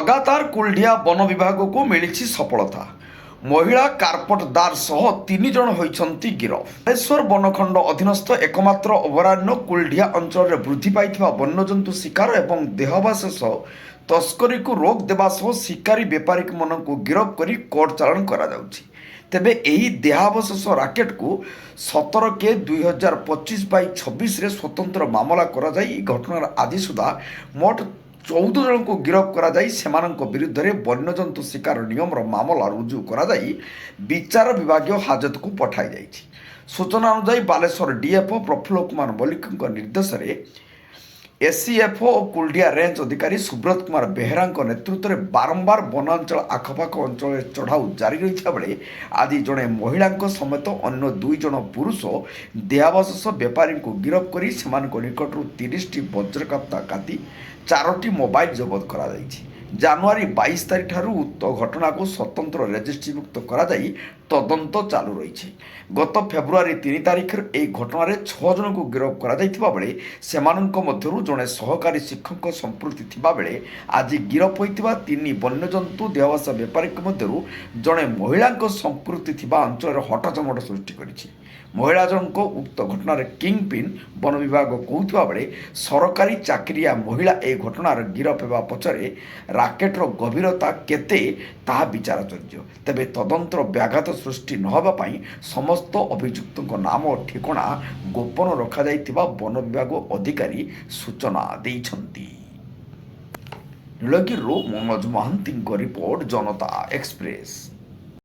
लगातार कुलढिया वन विभाग को मिली सफलता। महिला कारपटदार सह 3 जन होइछन्ति गिरफ। बालेश्वर बनखंड अधीनस्थ एकमात्र अभयारण्य कुलढिया अंचल वृद्धि पाइथिबा वन्यजंतु शिकार एवं देहबास सह तस्करी को रोक देवा सह शिकारी बेपारी मानक गिरफ करी कोर्ट चालाण करा जाउछि। तेबे एही देहावशेष राकेट को 17 के 2025 बाई 26 रे स्वतंत्र मामला करा जाई। घटनार आदि सुधा मोट 14 जन को गिरफ करा जाई सेमानंक विरुद्ध रे वन्यजंतु शिकार नियम मामला रुजु करा जाई विचार विभागीय हाजत को पठाई जाइछि। सूचना अनुसार बालेश्वर डीएफओ प्रफुल्ल कुमार मल्लिक निर्देश रे एससीएफओ और कुलढिया रेंज अधिकारी सुब्रत कुमार बेहरा नेतृत्व में बारंबार वनांचल आखपाख अंचल चढ़ाऊ जारी रही बेले आज जड़े महिला समेत अन्य 2 जन पुरुष देहावशेष बेपारी को गिरफ कर निकट 30 वज्रकाप्ता काती 4टी मोबाइल जबत करा जानुआरी 22 तारीख ठारू उक्त घटना को स्वतंत्र रेजिस्ट्रीभुक्त करा जाई तदंत चालू रही। गत फेब्रुआरी 3 तारीख ए घटना 6 जन को गिरफ करा जाइथिबा बेले सेमानंक मध्यरु जड़े सहकारी शिक्षक संपृक्ति थिबा बेले आज गिरफ होइतिबा 3 वन्यजंतु देहवास बेपारी मध्यरु जड़े महिला संपृक्ति थिबा अंचल हटचमट सृष्टि करिछि। महिला जनक उक्त घटनार किंग पिन वन विभाग कहूथिबा बेले सरकारी चाकरिया महिला ए घटनार गिरफ हेबा पछरे राकेटर गभीरता केते ताहा विचारचर्य। तेबे तदंतर व्याघात सृष्टि नहबा पई समस्त अभियुक्तଙ୍କ नाम और ठिकाना गोपन रखा जाइतिबा वन विभाग अधिकारी सूचना दैछन्ति। नीलगिरिरो मनोज महांती रिपोर्ट जनता एक्सप्रेस।